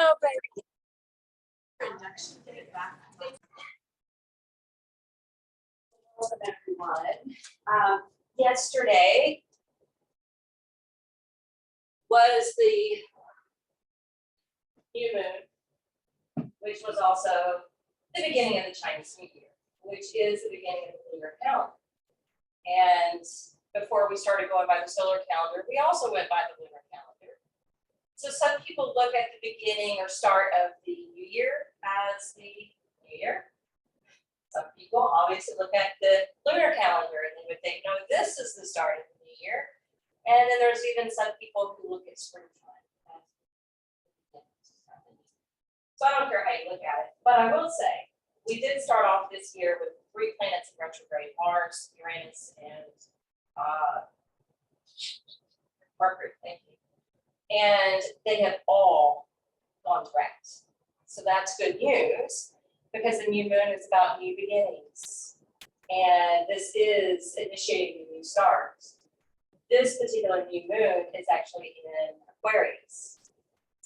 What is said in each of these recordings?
Oh, baby. Welcome, everyone. Yesterday was the new moon, which was also the beginning of the Chinese New Year, which is the beginning of the lunar calendar. And before we started going by the solar calendar, we also went by the lunar calendar. So some people look at the beginning or start of the new year as the new year. Some people obviously look at the lunar calendar and they would think, no, this is the start of the new year. And then there's even some people who look at springtime. So I don't care how you look at it, but I will say, we did start off this year with 3 planets in retrograde: Mars, Uranus, and Mercury. Thank you. And they have all gone direct. So that's good news, because the new moon is about new beginnings. And this is initiating a new start. This particular new moon is actually in Aquarius.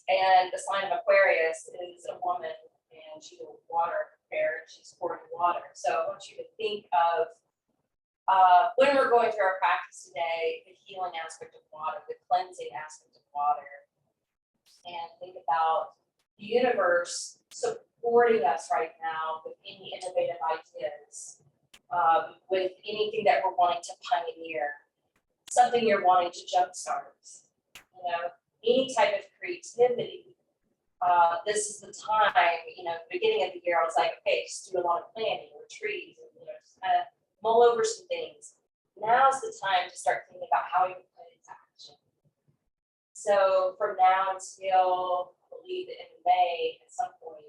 And the sign of Aquarius is a woman, and she's a water bear, and she's pouring water. So I want you to think of, when we're going through our practice today, the healing aspect of water, the cleansing aspect of water, and think about the universe supporting us right now with any innovative ideas, with anything that we're wanting to pioneer, something you're wanting to jumpstart, any type of creativity. This is the time, beginning of the year, I was like, okay, just do a lot of planning, retreats, and, just kind of mull over some things. Now's the time to start thinking about how you put it into action. So from now until, I believe, in May, at some point,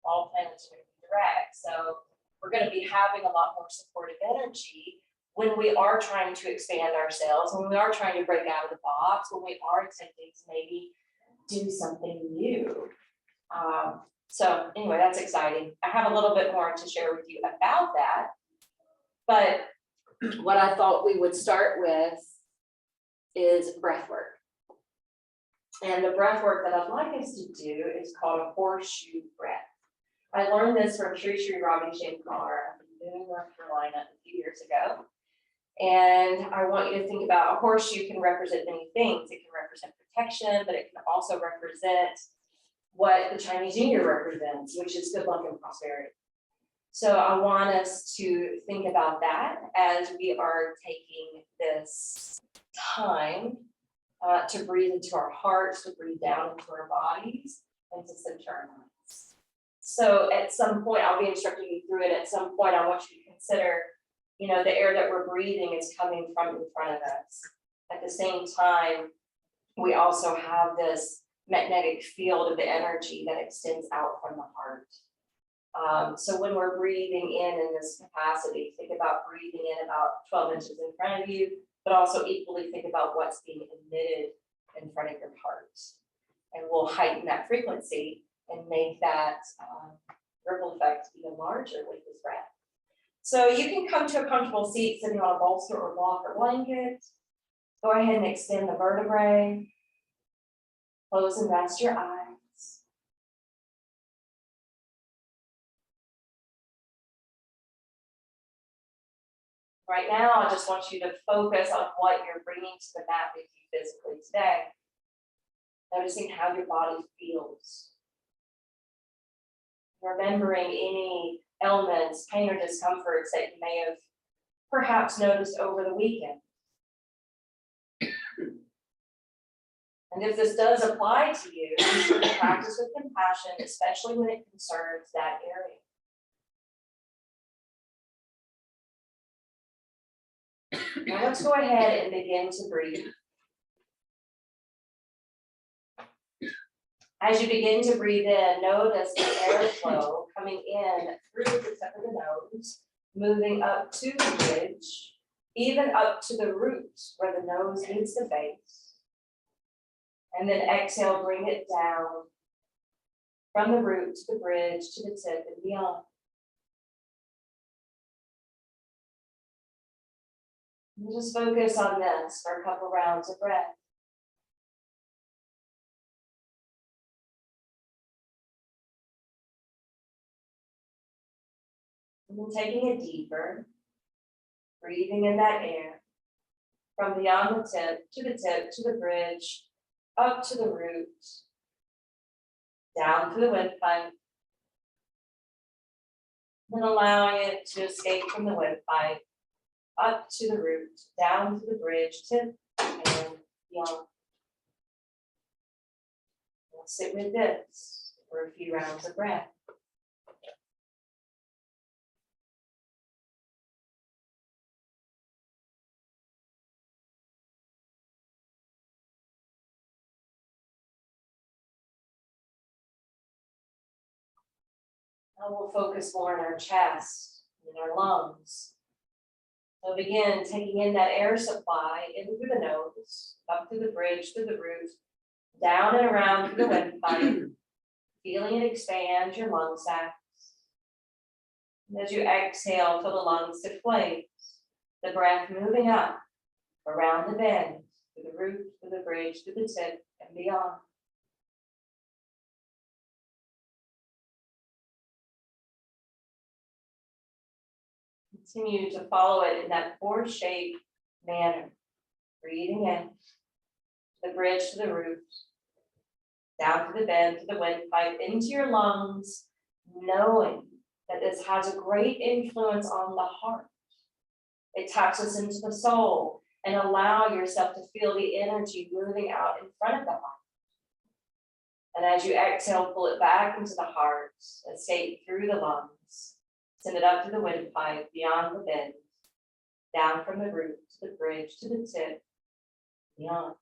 all planets are going to be direct. So we're going to be having a lot more supportive energy when we are trying to expand ourselves, when we are trying to break out of the box, when we are attempting to maybe do something new. So anyway, that's exciting. I have a little bit more to share with you about that. But what I thought we would start with is breath work. And the breath work that I'd like us to do is called a horseshoe breath. I learned this from Sri Ravi Shankar in Boone, North Carolina, a few years ago. And I want you to think about a horseshoe can represent many things. It can represent protection, but it can also represent what the Chinese New Year represents, which is good luck and prosperity. So I want us to think about that as we are taking this time to breathe into our hearts, to breathe down into our bodies, and to center our minds. So at some point, I'll be instructing you through it. At some point, I want you to consider, the air that we're breathing is coming from in front of us. At the same time, we also have this magnetic field of the energy that extends out from the heart. So when we're breathing in this capacity, think about breathing in about 12 inches in front of you, but also equally think about what's being emitted in front of your heart. And we'll heighten that frequency and make that ripple effect even larger with this breath. So you can come to a comfortable seat sitting on a bolster or block or blanket. Go ahead and extend the vertebrae. Close and rest your eyes. Right now, I just want you to focus on what you're bringing to the mat with you physically today. Noticing how your body feels. Remembering any ailments, pain, or discomforts that you may have perhaps noticed over the weekend. And if this does apply to you, be sure to practice with compassion, especially when it concerns that area. Now let's go ahead and begin to breathe. As you begin to breathe in, notice the airflow coming in through the tip of the nose, moving up to the bridge, even up to the roots where the nose meets the base. And then exhale, bring it down from the root to the bridge, to the tip and beyond. And just focus on this for a couple rounds of breath. And then taking it deeper, breathing in that air from beyond the tip, to the bridge, up to the root, down to the windpipe, then allowing it to escape from the windpipe, up to the root, down to the bridge, tip, and beyond. We'll sit with this for a few rounds of breath. Now we'll focus more on our chest and our lungs. So begin taking in that air supply in through the nose, up through the bridge, through the root, down and around through the windpipe, feeling it expand your lung sacs. And as you exhale, feel the lungs deflate, the breath moving up, around the bend, through the root, through the bridge, through the tip, and beyond. Continue to follow it in that four-shaped manner. Breathing in, the bridge to the root, down to the bend, to the windpipe, into your lungs, knowing that this has a great influence on the heart. It taps us into the soul, and allow yourself to feel the energy moving out in front of the heart. And as you exhale, pull it back into the heart, escape through the lungs. Send it up to the windpipe, beyond the bend, down from the root to the bridge, to the tip, beyond.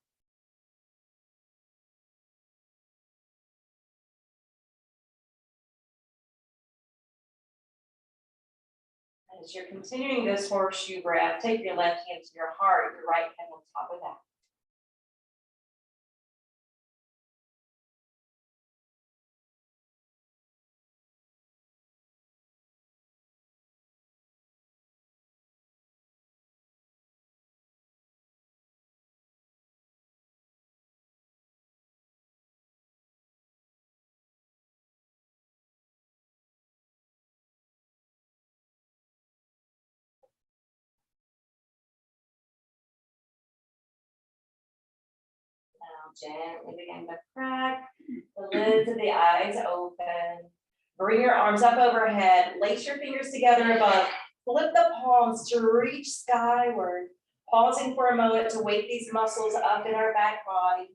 As you're continuing this horseshoe breath, take your left hand to your heart, your right hand on top of that. Gently begin to crack the lids of the eyes open. Bring your arms up overhead. Lace your fingers together above. Flip the palms to reach skyward. Pausing for a moment to wake these muscles up in our back body.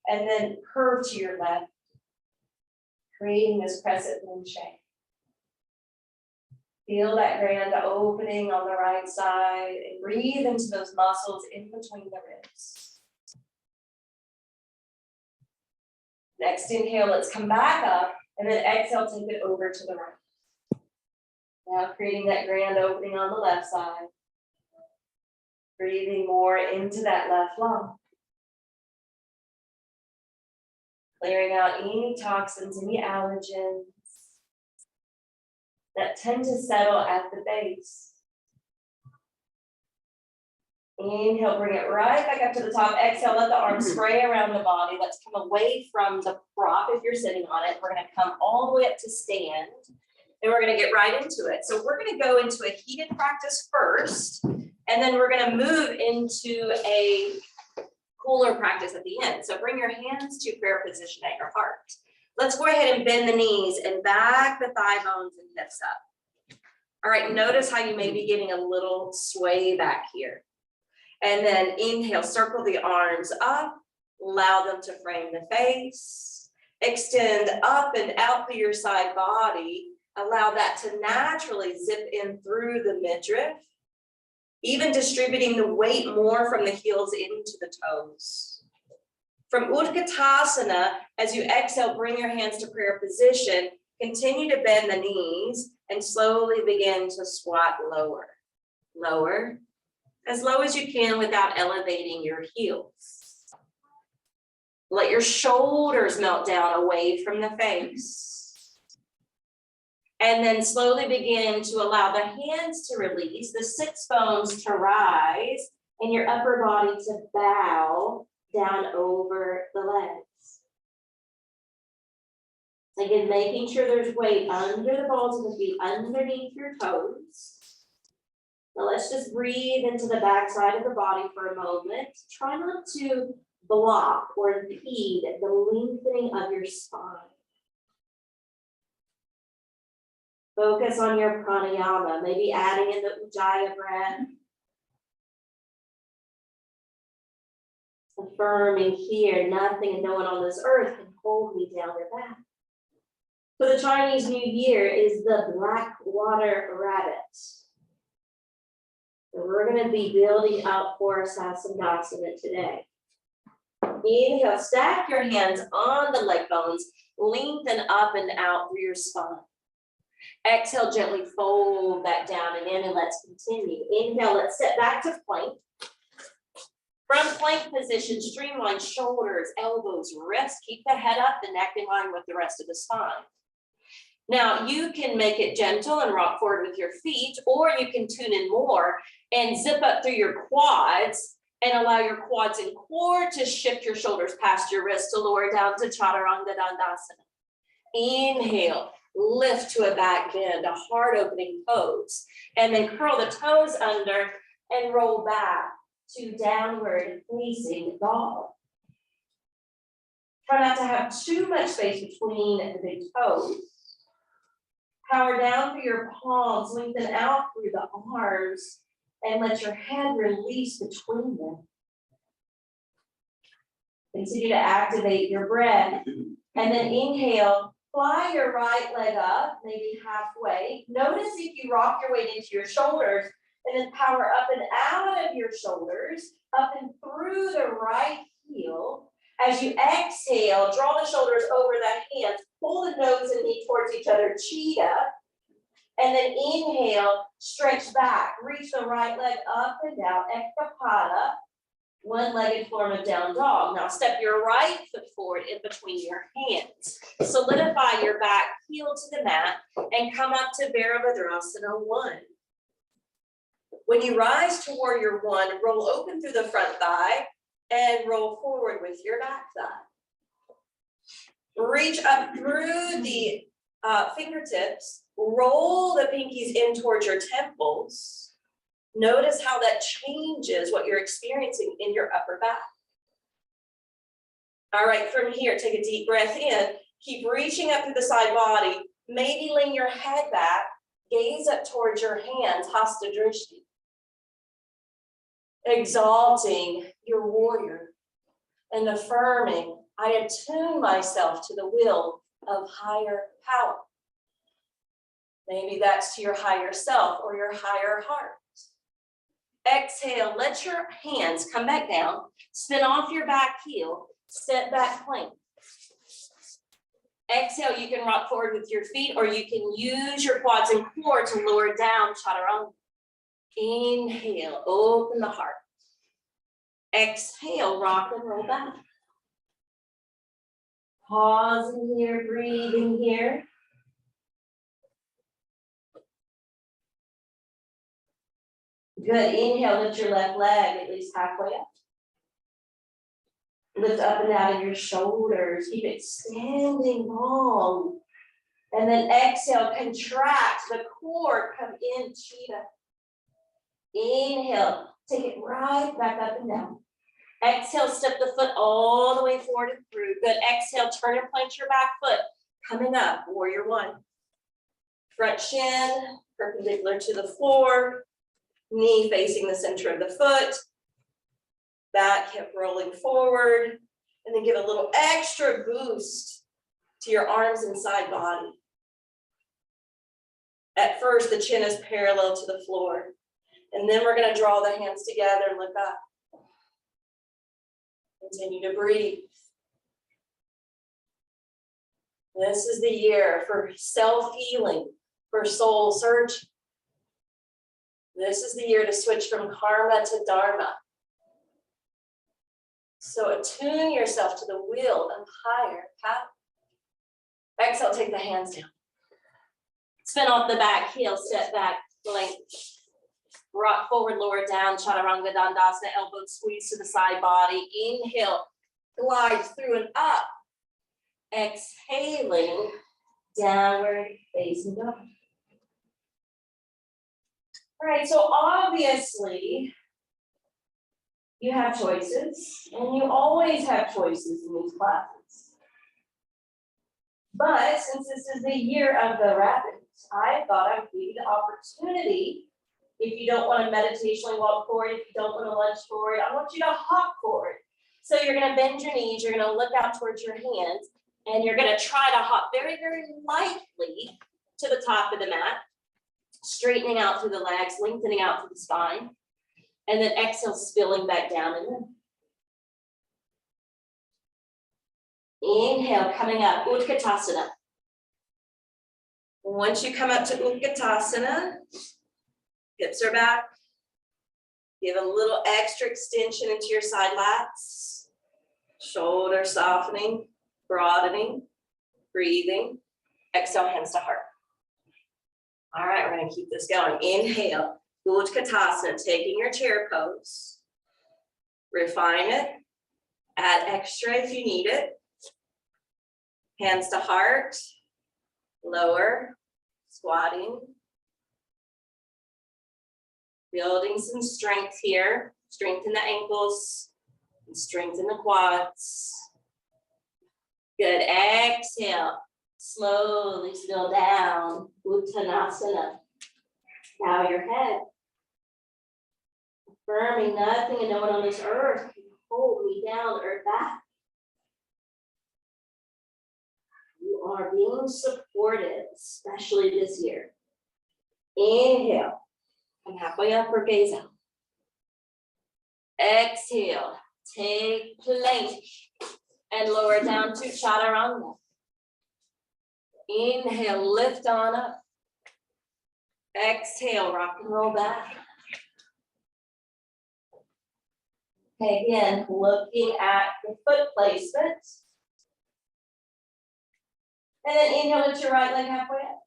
And then curve to your left, creating this crescent moon shape. Feel that grand opening on the right side and breathe into those muscles in between the ribs. Next inhale, let's come back up, and then exhale, take it over to the right. Now creating that grand opening on the left side. Breathing more into that left lung. Clearing out any toxins, any allergens that tend to settle at the base. Inhale, bring it right back up to the top. Exhale, let the arms spray around the body. Let's come away from the prop if you're sitting on it. We're going to come all the way up to stand, and we're going to get right into it. So we're going to go into a heated practice first, and then we're going to move into a cooler practice at the end. So bring your hands to prayer position at your heart. Let's go ahead and bend the knees and back the thigh bones and hips up. All right, notice how you may be getting a little sway back here. And then inhale, circle the arms up, allow them to frame the face, extend up and out through your side body, allow that to naturally zip in through the midriff, even distributing the weight more from the heels into the toes. From Utkatasana, as you exhale, bring your hands to prayer position, continue to bend the knees and slowly begin to squat lower, lower, as low as you can without elevating your heels. Let your shoulders melt down away from the face. And then slowly begin to allow the hands to release, the sits bones to rise, and your upper body to bow down over the legs. Again, making sure there's weight under the balls of the feet, underneath your toes. Now let's just breathe into the backside of the body for a moment. Try not to block or impede the lengthening of your spine. Focus on your pranayama, maybe adding in the ujjayi breath. Affirming here, nothing and no one on this earth can hold me down or back. So the Chinese New Year is the black water rabbit. So we're going to be building up for Sasamgasana today. Inhale, stack your hands on the leg bones, lengthen up and out through your spine. Exhale, gently fold that down and in, and let's continue. Inhale, let's step back to plank. From plank position, streamline shoulders, elbows, wrists. Keep the head up, the neck in line with the rest of the spine. Now, you can make it gentle and rock forward with your feet, or you can tune in more and zip up through your quads and allow your quads and core to shift your shoulders past your wrists to lower down to Chaturanga Dandasana. Inhale, lift to a back bend, a heart opening pose, and then curl the toes under and roll back to downward facing dog. Try not to have too much space between the big toes. Power down through your palms, lengthen out through the arms, and let your head release between them. Continue to activate your breath. And then inhale, fly your right leg up, maybe halfway. Notice if you rock your weight into your shoulders, and then power up and out of your shoulders, up and through the right heel. As you exhale, draw the shoulders over the hands, pull the nose and knee towards each other, cheetah. And then inhale, stretch back, reach the right leg up and down, ekapada, one-legged form of down dog. Now step your right foot forward in between your hands. Solidify your back heel to the mat and come up to Virabhadrasana 1. When you rise to warrior 1, roll open through the front thigh and roll forward with your back thigh. Reach up through the fingertips, roll the pinkies in towards your temples. Notice how that changes what you're experiencing in your upper back. All right, from here, take a deep breath in. Keep reaching up through the side body. Maybe lean your head back, gaze up towards your hands, Hasta Drishti. Exalting your warrior and affirming, I attune myself to the will of higher power. Maybe that's to your higher self or your higher heart. Exhale, let your hands come back down, spin off your back heel, step back plank. Exhale, you can rock forward with your feet, or you can use your quads and core to lower down Chaturanga. Inhale, open the heart. Exhale, rock and roll back. Pause in here, breathe in here. Good, inhale, lift your left leg at least halfway up. Lift up and out of your shoulders, keep it standing long. And then exhale, contract the core, come in, cheetah. Inhale, take it right back up and down. Exhale, step the foot all the way forward and through. Good, exhale, turn and plant your back foot. Coming up, warrior 1. Front shin, perpendicular to the floor. Knee facing the center of the foot. Back hip rolling forward. And then give a little extra boost to your arms and side body. At first, the chin is parallel to the floor. And then we're going to draw the hands together and look up. Continue to breathe. This is the year for self-healing, for soul search. This is the year to switch from karma to dharma. So attune yourself to the will of higher power. Exhale, take the hands down. Spin off the back heel, step back, plank. Rock forward, lower down, Chaturanga Dandasana, elbows squeeze to the side body. Inhale, glide through and up. Exhaling, downward facing dog. All right, so obviously, you have choices, and you always have choices in these classes. But since this is the year of the rapids, I thought I would give you the opportunity. If you don't want to meditationally walk forward, if you don't want to lunge forward, I want you to hop forward. So you're going to bend your knees, you're going to look out towards your hands, and you're going to try to hop very, very lightly to the top of the mat, straightening out through the legs, lengthening out through the spine, and then exhale, spilling back down and in. Inhale, coming up, Utkatasana. Once you come up to Utkatasana, hips are back. Give a little extra extension into your side lats. Shoulder softening, broadening, breathing. Exhale, hands to heart. All right, we're gonna keep this going. Inhale, Utkatasana, taking your chair pose. Refine it, add extra if you need it. Hands to heart, lower, squatting. Building some strength here. Strengthen the ankles and strengthen the quads. Good, exhale. Slowly spill down, Uttanasana. Bow your head. Affirming nothing and no one on this earth can hold me down or back. You are being supported, especially this year. Inhale. Come halfway up or gaze out. Exhale. Take plank and lower down to chaturanga. Inhale, lift on up. Exhale, rock and roll back. Okay, again, looking at the foot placement. And then inhale, lift your right leg halfway up.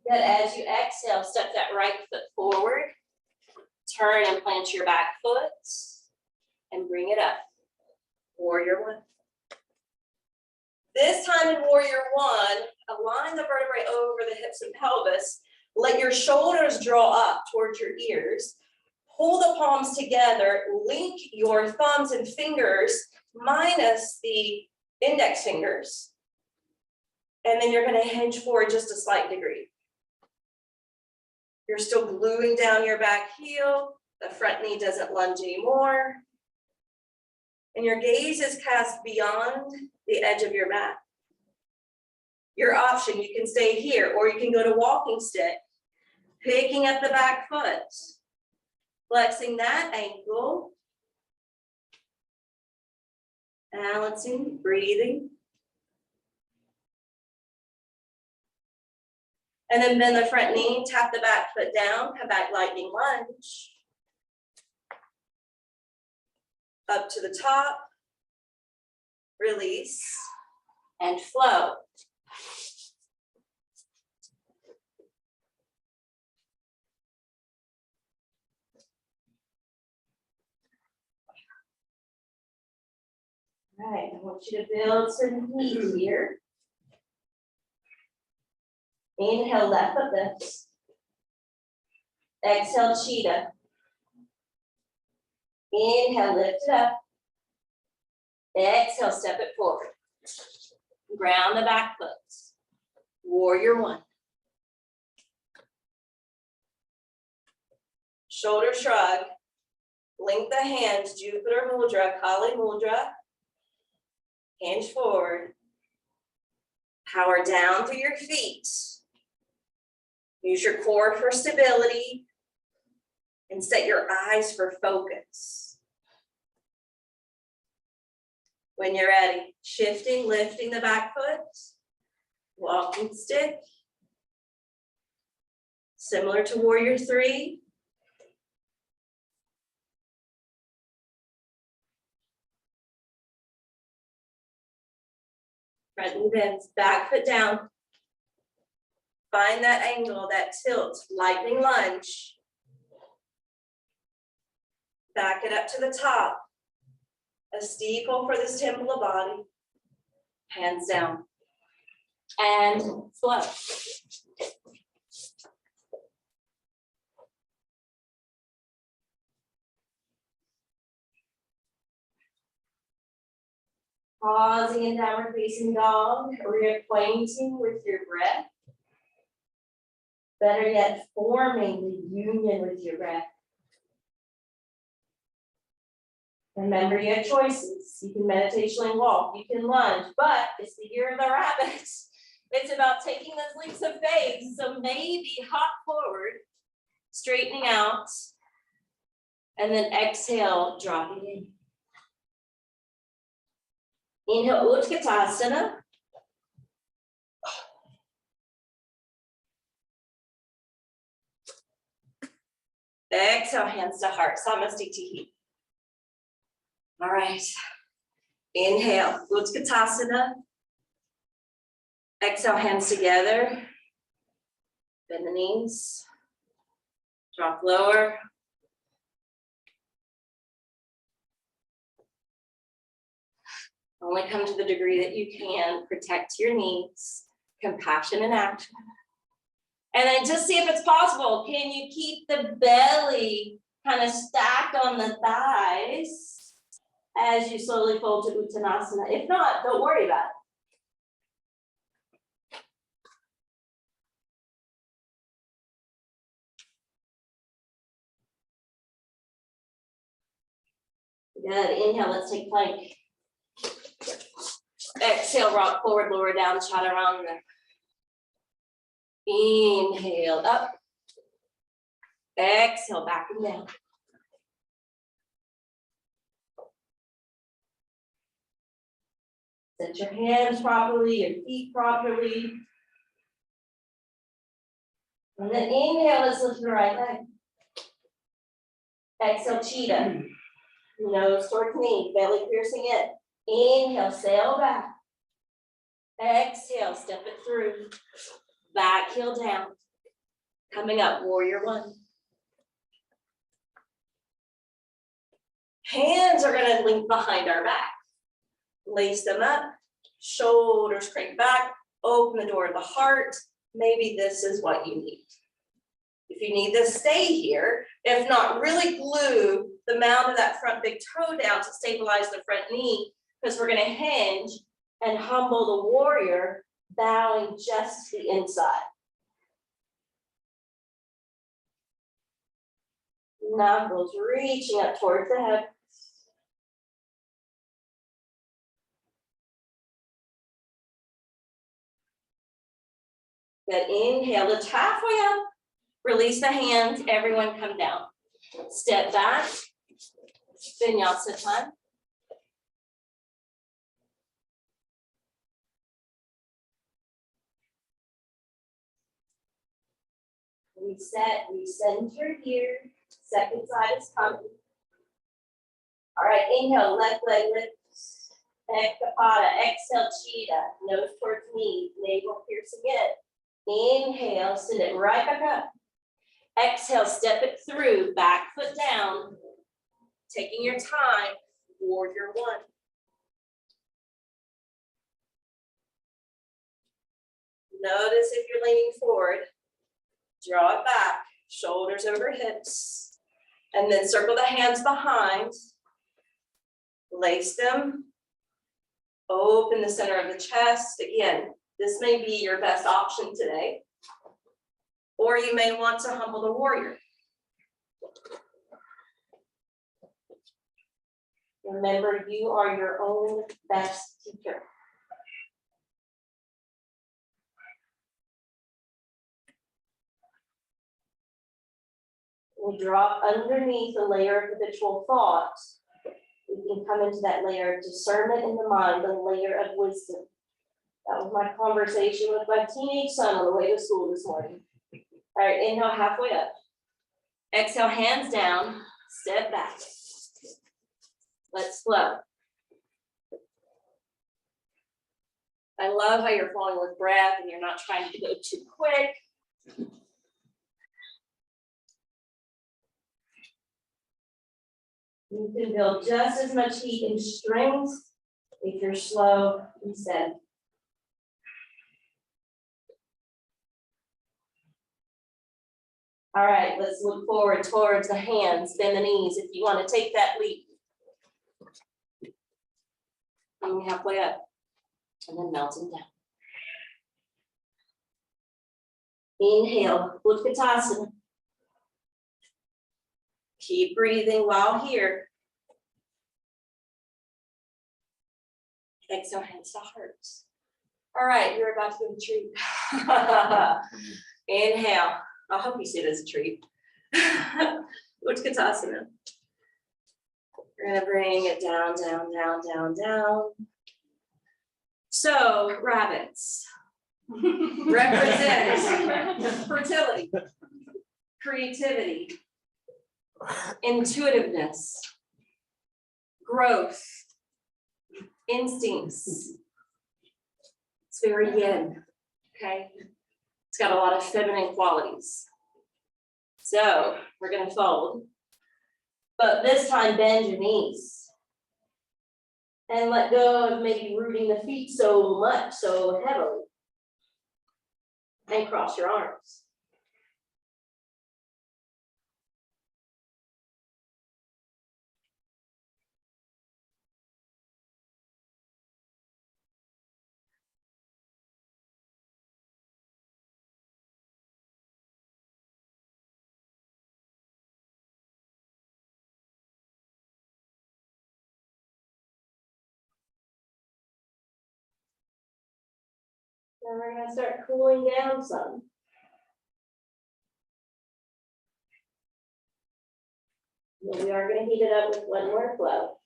Good, as you exhale, step that right foot forward. Turn and plant your back foot. And bring it up. Warrior one. This time in Warrior one, align the vertebrae over the hips and pelvis. Let your shoulders draw up towards your ears. Pull the palms together. Link your thumbs and fingers minus the index fingers. And then you're going to hinge forward just a slight degree. You're still gluing down your back heel. The front knee doesn't lunge anymore. And your gaze is cast beyond the edge of your mat. Your option, you can stay here or you can go to walking stick, picking up the back foot, flexing that ankle, balancing, breathing. And then bend the front knee, tap the back foot down, come back lightning lunge. Up to the top, release, and flow. All right, I want you to build some heat here. Inhale, left foot lifts. Exhale, cheetah. Inhale, lift it up. Exhale, step it forward. Ground the back foot. Warrior one. Shoulder shrug. Link the hands, Jupiter Mudra, Kali Mudra. Hinge forward. Power down through your feet. Use your core for stability. And set your eyes for focus. When you're ready, shifting, lifting the back foot, walking stick. Similar to Warrior three. Front knee bends, back foot down. Find that angle, that tilt, lightning lunge. Back it up to the top. A steeple for this temple of body. Hands down. And flow. Pausing in downward facing dog, reacquainting with your breath. Better yet, forming the union with your breath. Remember, you have choices. You can meditationally walk, you can lunge, but it's the year of the rabbit. It's about taking those leaps of faith. So maybe hop forward, straightening out, and then exhale, dropping in. Inhale, Utkatasana. Exhale, hands to heart, Samastitihi. All right. Inhale, Utkatasana. Exhale, hands together. Bend the knees. Drop lower. Only come to the degree that you can. Protect your needs. Compassion in action. And then just see if it's possible. Can you keep the belly kind of stacked on the thighs as you slowly fold to Uttanasana? If not, don't worry about it. Good. Inhale, let's take plank. Exhale, rock forward, lower down, chaturanga. Inhale, up. Exhale, back and down. Set your hands properly, your feet properly. And then inhale, let's lift the right leg. Exhale, cheetah. Nose towards knee, belly piercing it. Inhale, sail back. Exhale, step it through. Back heel down. Coming up, warrior one. Hands are gonna link behind our back. Lace them up, shoulders crank back, open the door of the heart. Maybe this is what you need. If you need to stay here, if not, really glue the mound of that front big toe down to stabilize the front knee, because we're gonna hinge and humble the warrior, bowing just the inside. Knuckles reaching up towards the head. Good, inhale, lift halfway up, release the hands, everyone come down. Step back, vinyasa time. Reset, recenter here, second side is coming. All right, inhale, left leg lifts, Ekapada, exhale, cheetah, nose towards knee, navel piercing it. Inhale, send it right back up. Exhale, step it through, back foot down. Taking your time, warrior one. Notice if you're leaning forward, draw it back, shoulders over hips, and then circle the hands behind. Lace them, open the center of the chest. Again, this may be your best option today, or you may want to humble the warrior. Remember, you are your own best teacher. We drop underneath a layer of habitual thoughts. We can come into that layer of discernment in the mind, the layer of wisdom. That was my conversation with my teenage son on the way to school this morning. All right, inhale halfway up. Exhale, hands down, step back. Let's flow. I love how you're flowing with breath and you're not trying to go too quick. You can build just as much heat and strength if you're slow instead. All right, let's look forward towards the hands, bend the knees if you want to take that leap. Coming halfway up and then melting down. Inhale, Utkatasana. Keep breathing while here. Exhale, hands to hearts. All right, you're about to get a treat. Inhale. I hope you see it as a treat. Utkatasana. We're gonna bring it down, down, down, down, down. So rabbits represent fertility, creativity, intuitiveness, growth, instincts. It's very yin, okay? It's got a lot of feminine qualities. So we're gonna fold, but this time bend your knees. And let go of maybe rooting the feet so heavily. And cross your arms. Then we're gonna start cooling down some. But we are gonna heat it up with one more flow.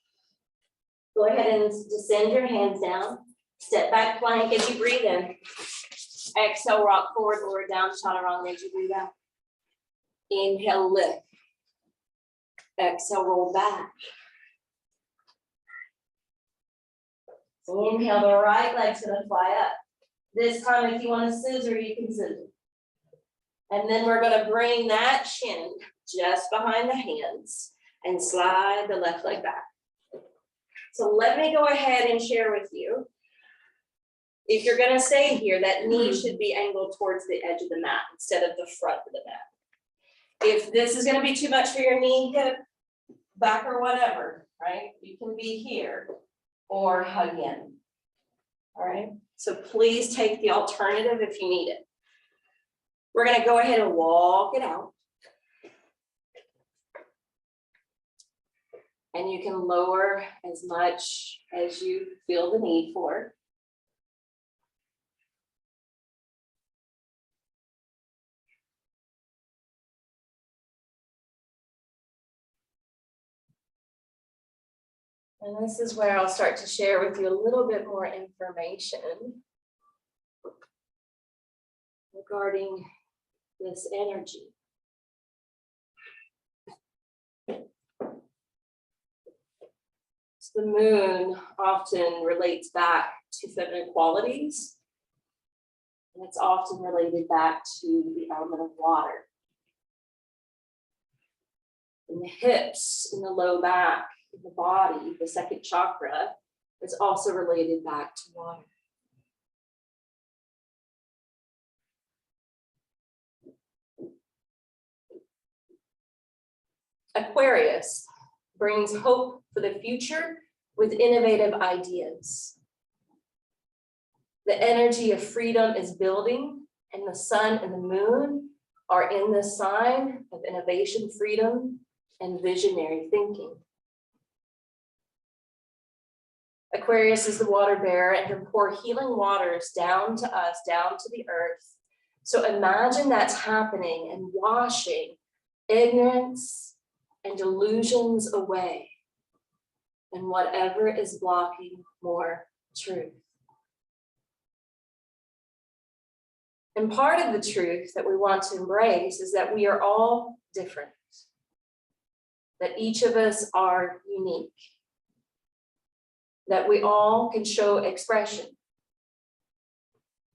Go ahead and descend your hands down. Step back plank as you breathe in. Exhale, rock forward or down, chaturanga as you breathe out. Inhale, lift. Exhale, roll back. Inhale, the right leg's gonna fly up. This time, if you want to scissor, you can scissor. And then we're gonna bring that shin just behind the hands and slide the left leg back. So let me go ahead and share with you. If you're gonna stay here, that knee should be angled towards the edge of the mat instead of the front of the mat. If this is gonna be too much for your knee, hip, back or whatever, right? You can be here or hug in, all right? So please take the alternative if you need it. We're gonna go ahead and walk it out. And you can lower as much as you feel the need for. And this is where I'll start to share with you a little bit more information regarding this energy. The moon often relates back to feminine qualities, and it's often related back to the element of water. In the hips, in the low back, in the body, the second chakra is also related back to water. Aquarius brings hope for the future with innovative ideas. The energy of freedom is building, and the sun and the moon are in the sign of innovation, freedom, and visionary thinking. Aquarius is the water bearer and can pour healing waters down to us, down to the earth. So imagine that's happening and washing ignorance and delusions away, and whatever is blocking more truth. And part of the truth that we want to embrace is that we are all different, that each of us are unique, that we all can show expression,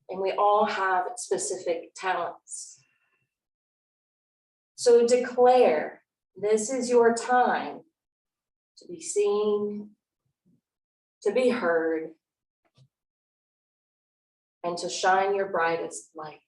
and we all have specific talents. So declare, this is your time to be seen, to be heard, and to shine your brightest light.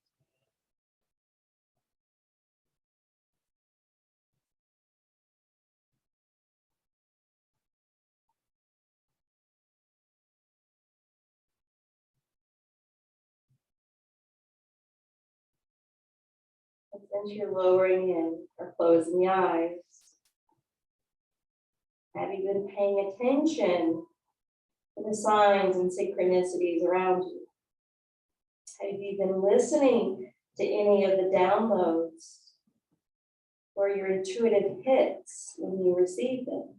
And since you're lowering in or closing the eyes, have you been paying attention to the signs and synchronicities around you? Have you been listening to any of the downloads or your intuitive hits when you receive them?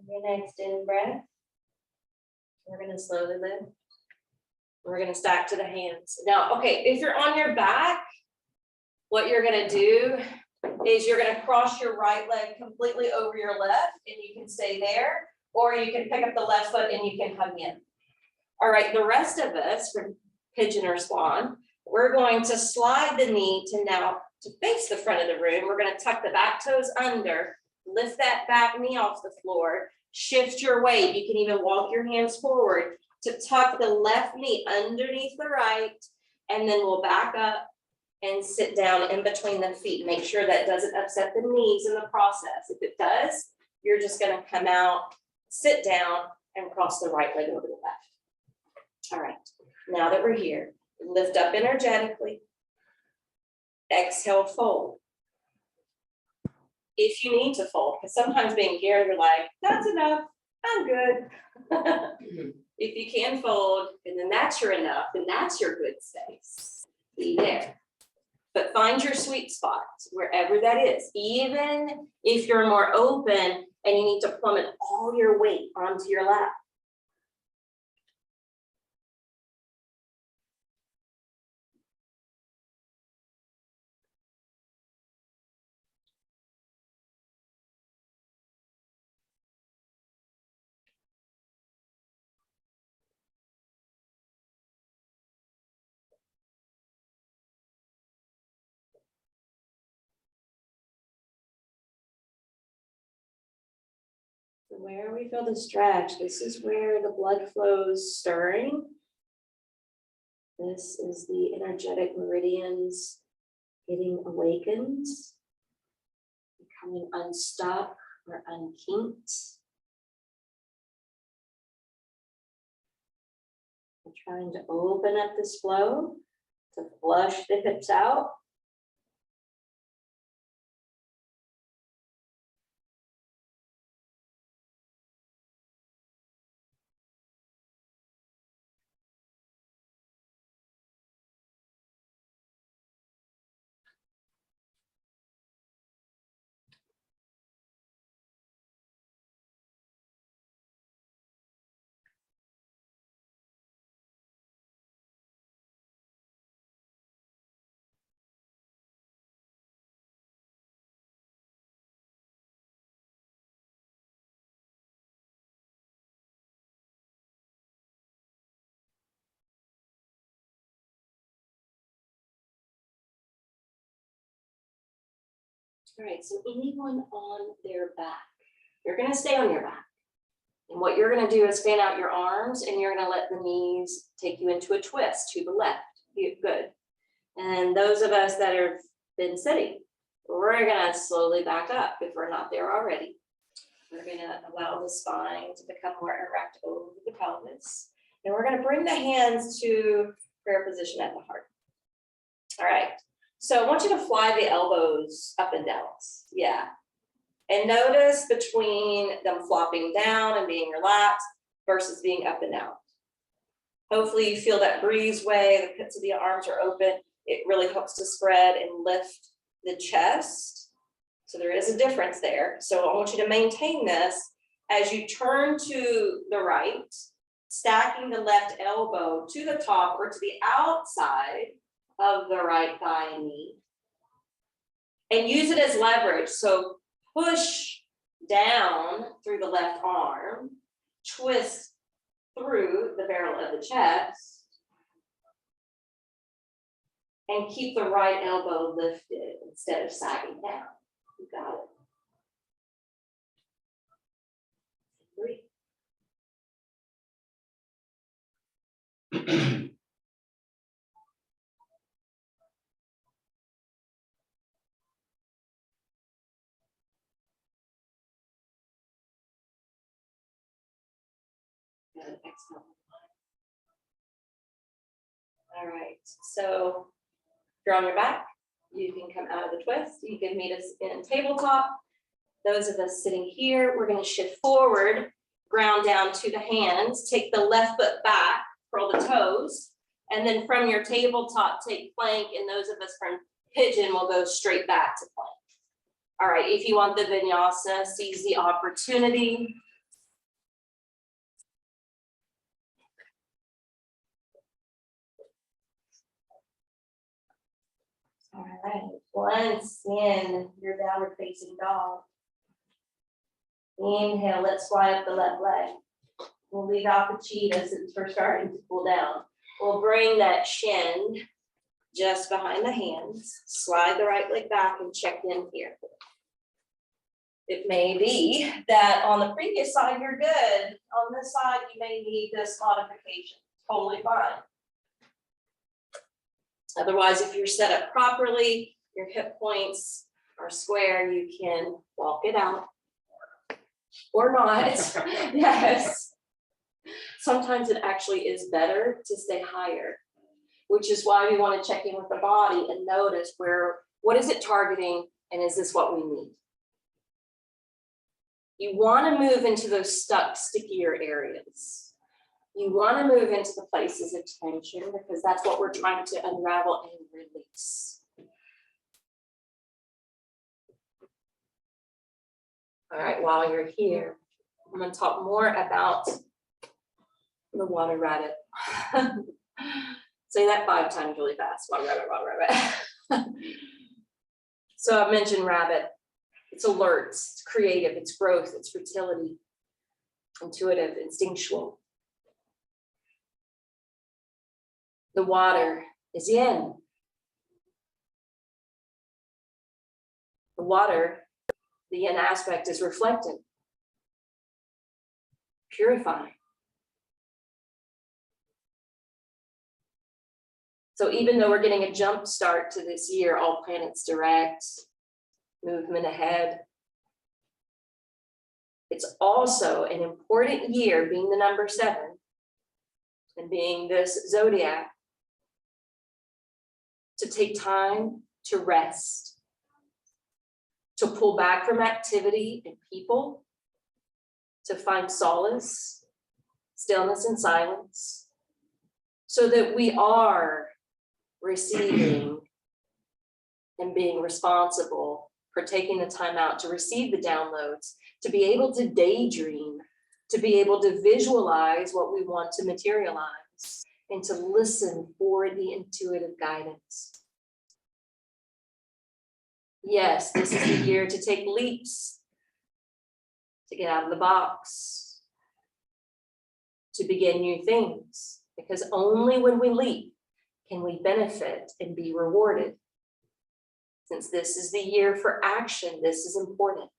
Your next in breath, we're going to slowly lift. We're going to stack to the hands. Now, okay, if you're on your back, what you're going to do is you're going to cross your right leg completely over your left, and you can stay there, or you can pick up the left foot and you can hug in. All right, the rest of us from pigeon or swan, we're going to slide the knee to face the front of the room. We're going to tuck the back toes under, lift that back knee off the floor, shift your weight. You can even walk your hands forward to tuck the left knee underneath the right, and then we'll back up and sit down in between the feet. Make sure that doesn't upset the knees in the process. If it does, you're just going to come out, sit down, and cross the right leg over the left. All right, now that we're here, lift up energetically. Exhale, fold. If you need to fold, because sometimes being here, you're like, that's enough, I'm good. If you can fold, and then that's your enough, and that's your good space, be there. But find your sweet spot, wherever that is. Even if you're more open and you need to plummet all your weight onto your lap. Where we feel the stretch, this is where the blood flows stirring. This is the energetic meridians getting awakened, becoming unstuck or unkinked. We're trying to open up this flow to flush the hips out. All right, so anyone on their back, you're going to stay on your back. And what you're going to do is fan out your arms, and you're going to let the knees take you into a twist to the left. Good. And those of us that have been sitting, we're going to slowly back up if we're not there already. We're going to allow the spine to become more erect over the pelvis. And we're going to bring the hands to prayer position at the heart. All right. So I want you to fly the elbows up and down. Yeah. And notice between them flopping down and being relaxed versus being up and out. Hopefully you feel that breezeway, the pits of the arms are open. It really helps to spread and lift the chest. So there is a difference there. So I want you to maintain this as you turn to the right, stacking the left elbow to the top or to the outside of the right thigh and knee. And use it as leverage. So push down through the left arm, twist through the barrel of the chest, and keep the right elbow lifted instead of sagging down. You got it. Breathe. Good. Exhale. All right, so if you're on your back, you can come out of the twist. You can meet us in tabletop. Those of us sitting here, we're going to shift forward, ground down to the hands, take the left foot back, curl the toes, and then from your tabletop, take plank, and those of us from pigeon will go straight back to plank. All right, if you want the vinyasa, seize the opportunity. All right, once in your downward facing dog. Inhale, let's fly up the left leg. We'll leave out the cheetah since we're starting to cool down. We'll bring that shin just behind the hands, slide the right leg back and check in here. It may be that on the previous side, you're good. On this side, you may need this modification. Totally fine. Otherwise, if you're set up properly, your hip points are square, you can walk it out or not. Yes. Sometimes it actually is better to stay higher, which is why we want to check in with the body and notice what is it targeting, and is this what we need? You want to move into those stickier areas. You want to move into the places of tension because that's what we're trying to unravel and release. All right, while you're here, I'm going to talk more about the water rabbit. Say that 5 times really fast. Water rabbit, water rabbit. So I mentioned rabbit. It's alert, it's creative, it's growth, it's fertility, intuitive, instinctual. The water is yin. The water, the yin aspect is reflective, purifying. So even though we're getting a jump start to this year, all planets direct, movement ahead, it's also an important year, being the number 7 and being this zodiac, to take time to rest, to pull back from activity and people, to find solace, stillness and silence, so that we are receiving and being responsible for taking the time out to receive the downloads, to be able to daydream, to be able to visualize what we want to materialize, and to listen for the intuitive guidance. Yes, this is the year to take leaps, to get out of the box, to begin new things, because only when we leap can we benefit and be rewarded. Since this is the year for action, this is important.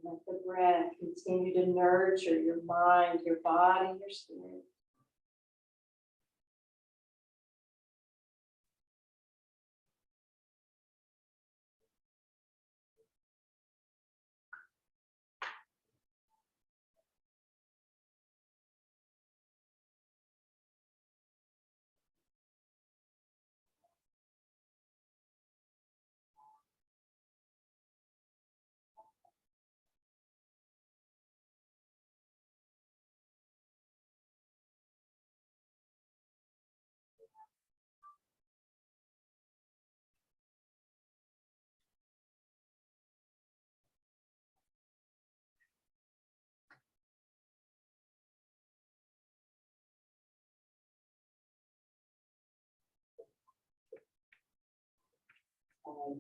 Let the breath continue to nurture your mind, your body, your spirit.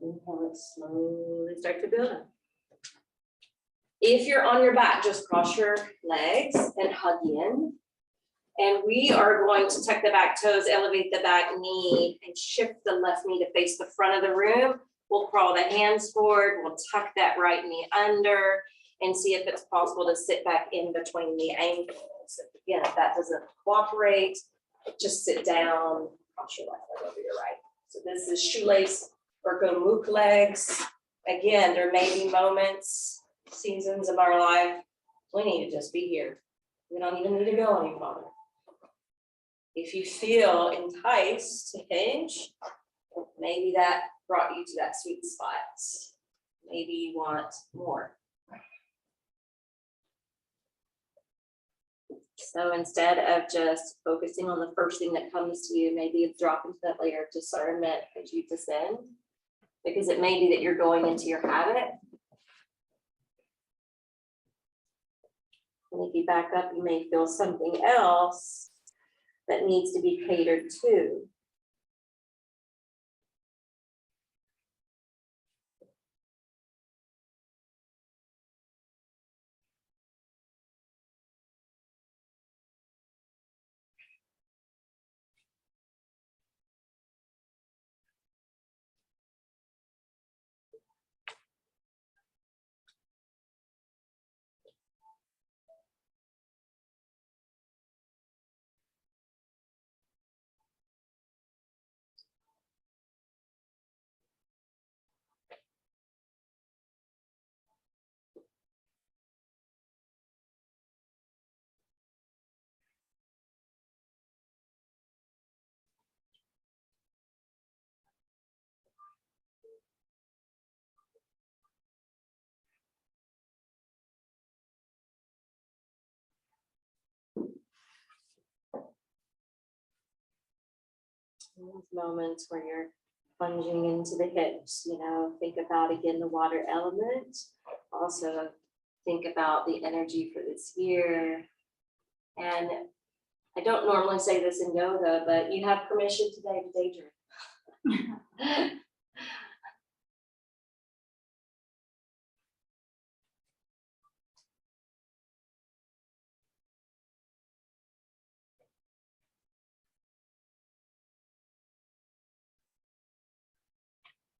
Inhale it, slowly start to build up. If you're on your back, just cross your legs and hug in. And we are going to tuck the back toes, elevate the back knee, and shift the left knee to face the front of the room. We'll crawl the hands forward, we'll tuck that right knee under, and see if it's possible to sit back in between the ankles. Again, if that doesn't cooperate, just sit down, cross your left leg over your right. So this is shoelace or gomuk legs. Again, there may be moments, seasons of our life, we need to just be here. We don't even need to go any farther. If you feel enticed to hinge, maybe that brought you to that sweet spot. Maybe you want more. So instead of just focusing on the first thing that comes to you, maybe it's drop into that layer of discernment as you descend, because it may be that you're going into your habit. And if you back up, you may feel something else that needs to be catered to. Those moments where you're plunging into the hips, think about again the water element. Also think about the energy for this year. And I don't normally say this in yoga, but you have permission today to daydream.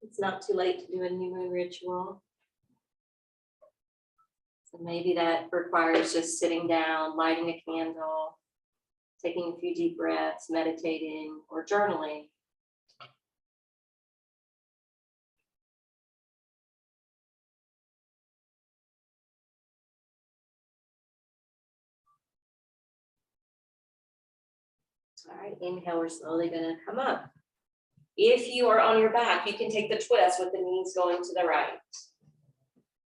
It's not too late to do a new moon ritual. So maybe that requires just sitting down, lighting a candle, taking a few deep breaths, meditating, or journaling. All right, inhale, we're slowly gonna come up. If you are on your back, you can take the twist with the knees going to the right.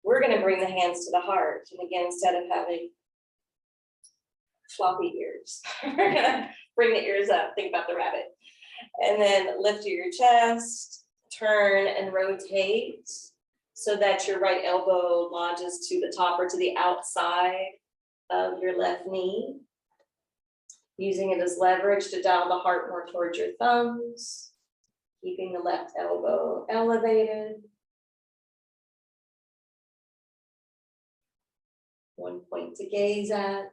We're gonna bring the hands to the heart. And again, instead of having floppy ears, we're gonna bring the ears up, think about the rabbit. And then lift your chest, turn and rotate so that your right elbow lodges to the top or to the outside of your left knee. Using it as leverage to dial the heart more towards your thumbs, keeping the left elbow elevated. One point to gaze at.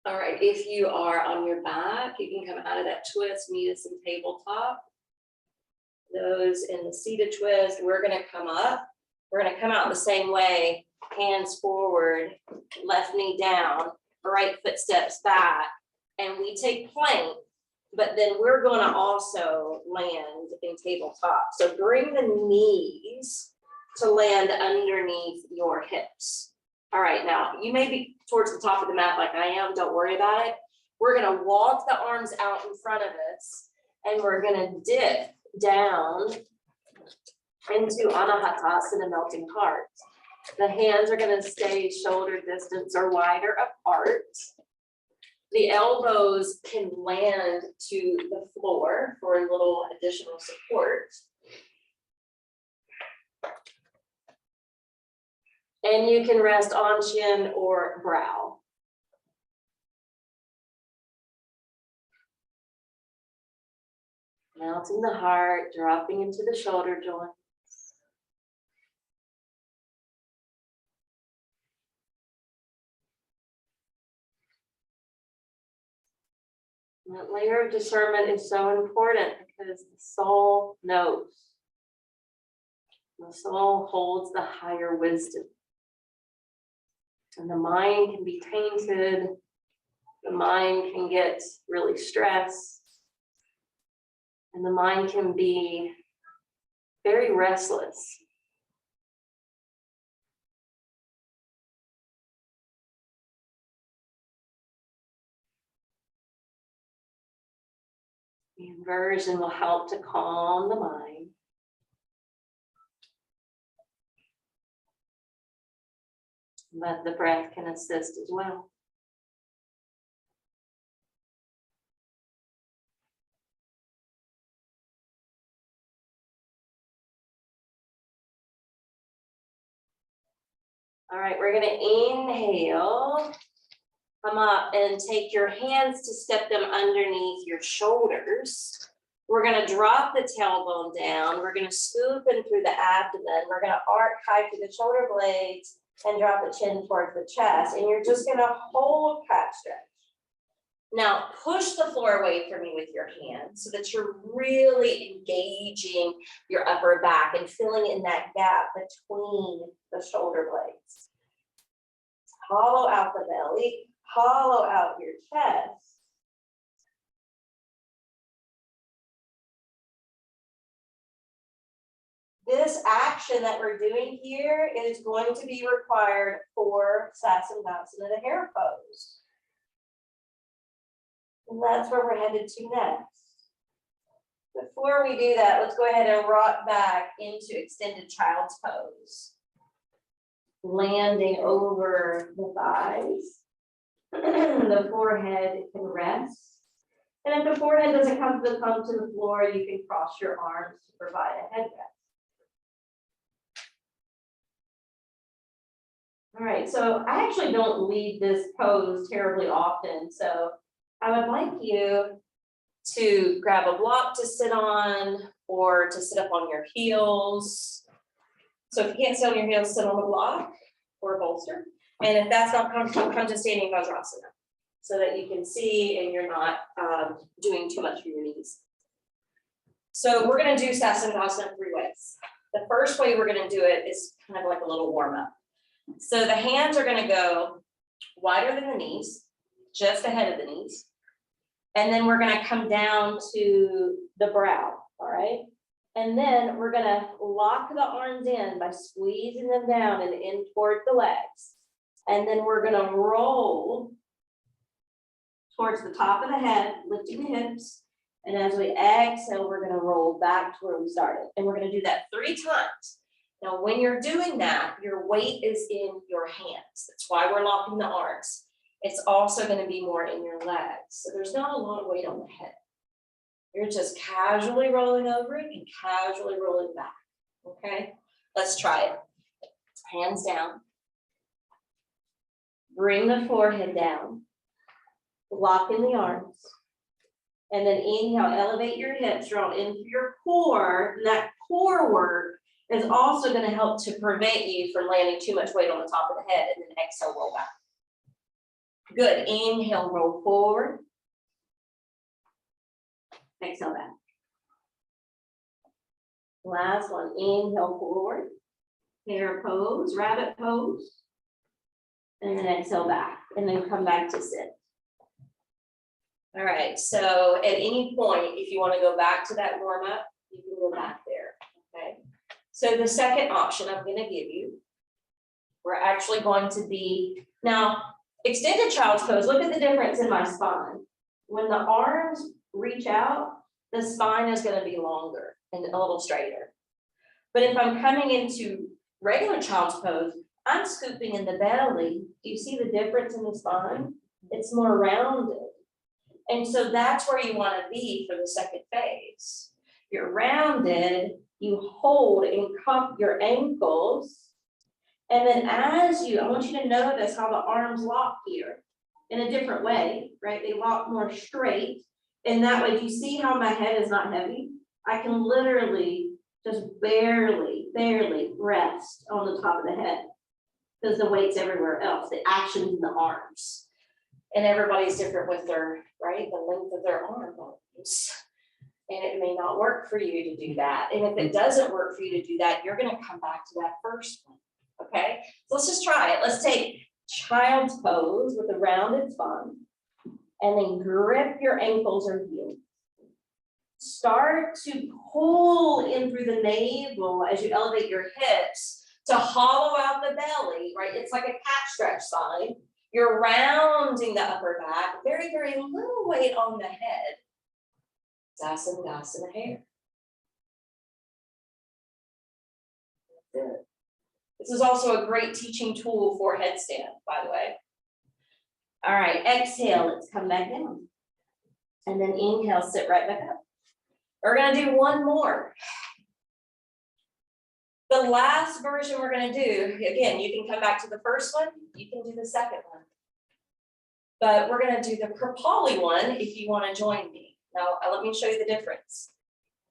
All right, if you are on your back, you can come out of that twist, meet us in tabletop. Those in the seated twist, we're gonna come up. We're gonna come out the same way, hands forward, left knee down, right foot steps back, and we take plank, but then we're gonna also land in tabletop. So bring the knees to land underneath your hips. All right, now you may be towards the top of the mat like I am, don't worry about it. We're gonna walk the arms out in front of us and we're gonna dip down into Anahatasana, melting heart. The hands are gonna stay shoulder distance or wider apart. The elbows can land to the floor for a little additional support. And you can rest on chin or brow. Melting the heart, dropping into the shoulder joints. That layer of discernment is so important because the soul knows. The soul holds the higher wisdom. And the mind can be tainted. The mind can get really stressed. And the mind can be very restless. The inversion will help to calm the mind. But the breath can assist as well. All right, we're gonna inhale. Come up and take your hands to step them underneath your shoulders. We're gonna drop the tailbone down. We're gonna scoop in through the abdomen. We're gonna arc high through the shoulder blades and drop the chin towards the chest. And you're just gonna hold cat stretch. Now push the floor away from you with your hands so that you're really engaging your upper back and filling in that gap between the shoulder blades. Hollow out the belly, hollow out your chest. This action that we're doing here is going to be required for Sasamgasana, the Hare pose. And that's where we're headed to next. Before we do that, let's go ahead and rock back into extended child's pose. Landing over the thighs. The forehead can rest. And if the forehead doesn't come to the floor, you can cross your arms to provide a headrest. All right, so I actually don't lead this pose terribly often, so I would like you to grab a block to sit on or to sit up on your heels. So if you can't sit on your heels, sit on the block or a bolster. And if that's not comfortable, come to standing Vajrasana so that you can see and you're not doing too much for your knees. So we're gonna do Sasamgasana 3 ways. The first way we're gonna do it is kind of like a little warm up. So the hands are gonna go wider than the knees, just ahead of the knees. And then we're gonna come down to the brow, all right? And then we're gonna lock the arms in by squeezing them down and in toward the legs. And then we're gonna roll towards the top of the head, lifting the hips. And as we exhale, we're gonna roll back to where we started. And we're gonna do that 3 times. Now, when you're doing that, your weight is in your hands. That's why we're locking the arms. It's also gonna be more in your legs. So there's not a lot of weight on the head. You're just casually rolling over it and casually rolling back, okay? Let's try it. Hands down. Bring the forehead down. Lock in the arms. And then inhale, elevate your hips, draw in through your core. And that core work is also gonna help to prevent you from landing too much weight on the top of the head, and then exhale, roll back. Good, inhale, roll forward. Exhale back. Last one, inhale forward. Hare pose, rabbit pose. And then exhale back, and then come back to sit. All right, so at any point, if you want to go back to that warm up, you can go back there, okay? So the second option I'm going to give you, we're actually going to be, now, extended child's pose, look at the difference in my spine. When the arms reach out, the spine is going to be longer and a little straighter. But if I'm coming into regular child's pose, I'm scooping in the belly. Do you see the difference in the spine? It's more rounded. And so that's where you want to be for the second phase. You're rounded, you hold and cup your ankles. And then I want you to notice how the arms lock here in a different way, right? They lock more straight. And that way, do you see how my head is not heavy? I can literally just barely rest on the top of the head because the weight's everywhere else, the action's in the arms. And everybody's different with their, right, the length of their arm bones. And it may not work for you to do that. And if it doesn't work for you to do that, you're gonna come back to that first one, okay? So let's just try it. Let's take child's pose with a rounded spine and then grip your ankles or heels. Start to pull in through the navel as you elevate your hips to hollow out the belly, right? It's like a cat stretch sign. You're rounding the upper back, very, very little weight on the head. Sasamgasana Hare. Good. This is also a great teaching tool for headstand, by the way. All right, exhale, let's come back down. And then inhale, sit right back up. We're gonna do one more. The last version we're gonna do, again, you can come back to the first one, you can do the second one. But we're gonna do the Kripalu one if you wanna join me. Now, let me show you the difference.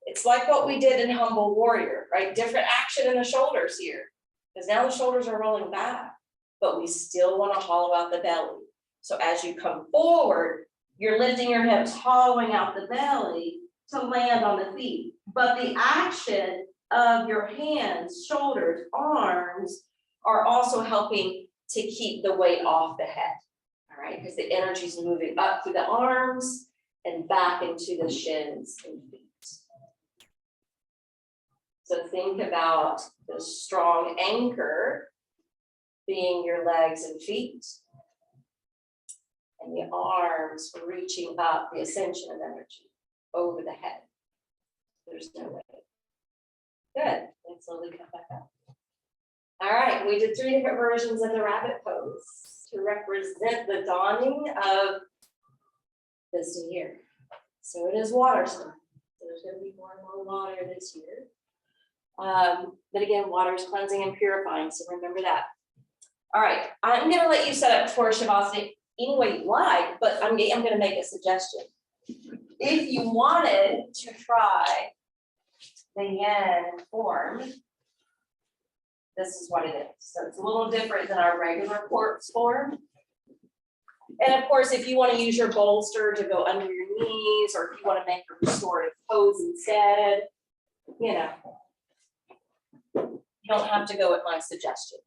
It's like what we did in Humble Warrior, right? Different action in the shoulders here, because now the shoulders are rolling back, but we still wanna hollow out the belly. So as you come forward, you're lifting your hips, hollowing out the belly to land on the feet. But the action of your hands, shoulders, arms are also helping to keep the weight off the head, all right? Because the energy is moving up through the arms and back into the shins and feet. So think about the strong anchor being your legs and feet, and the arms reaching up, the ascension of energy over the head. There's no way. Good, and slowly come back up. All right, we did 3 different versions of the rabbit pose to represent the dawning of this new year. So it is water time. So there's gonna be more and more water this year. But again, water is cleansing and purifying, so remember that. All right, I'm gonna let you set up for Shavasana any way you like, but I'm gonna make a suggestion. If you wanted to try the yen form, this is what it is. So it's a little different than our regular corpse form. And of course, if you want to use your bolster to go under your knees, or if you want to make a restorative pose instead, you know, you don't have to go with my suggestion.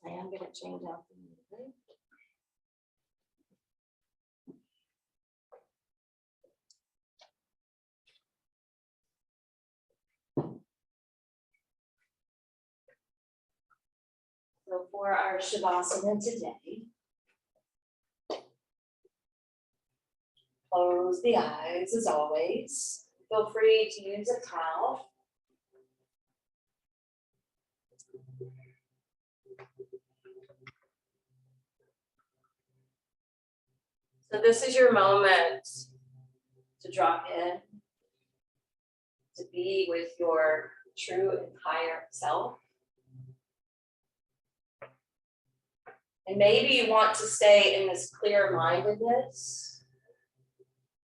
I am going to change out the music. So for our Shavasana today, close the eyes as always. Feel free to use a towel. So this is your moment to drop in, to be with your true and higher self. And maybe you want to stay in this clear-mindedness,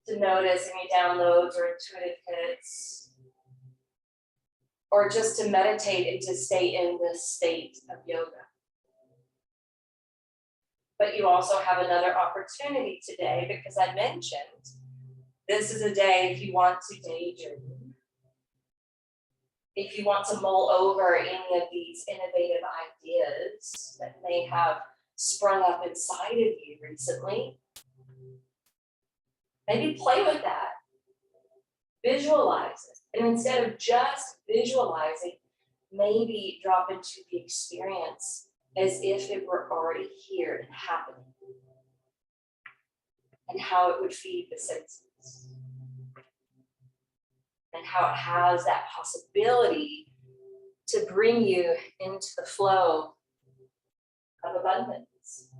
to notice any downloads or intuitive hits, or just to meditate and to stay in this state of yoga. But you also have another opportunity today, because I mentioned this is a day if you want to daydream, if you want to mull over any of these innovative ideas that may have sprung up inside of you recently. Maybe play with that, visualize it. And instead of just visualizing, maybe drop into the experience as if it were already here and happening, and how it would feed the senses. And how it has that possibility to bring you into the flow of abundance.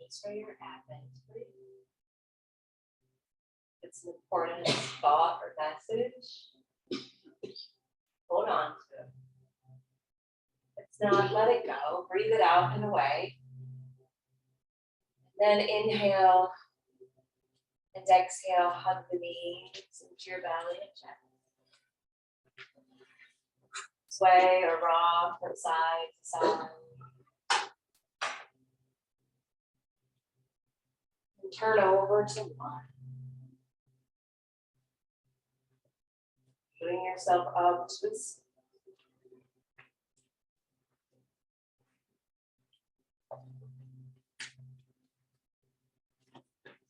Just where you're at, thanks, please. It's an important thought or message. Hold on to it. It's not, let it go. Breathe it out and away. Then inhale and exhale, hug the knees into your belly and chest. Sway or rock from side to side. And turn over to one. Bring yourself up to a seat.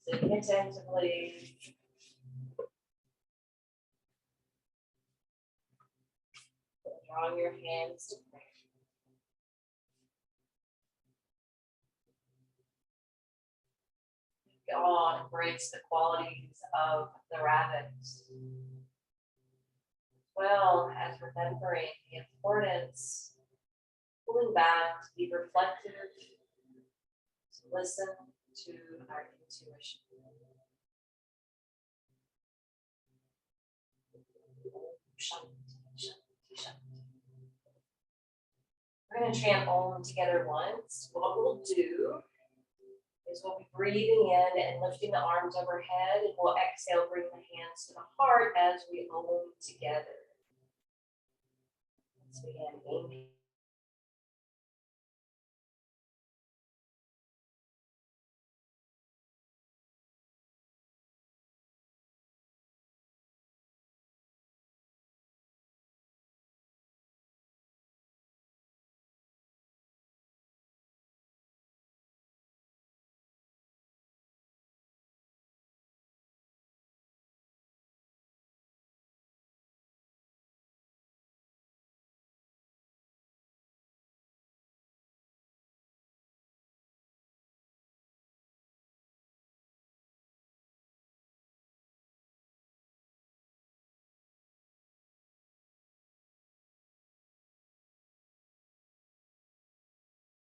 Sitting attentively. drawing your hands to prayer. We all embrace the qualities of the rabbit, as well as remembering the importance, pulling back to be reflective, to listen to our intuition. Shanti, shanti, shanti. We're going to chant Om together once. What we'll do is we'll be breathing in and lifting the arms overhead, and we'll exhale, bring the hands to the heart as we Om together. Let's begin. Inhale.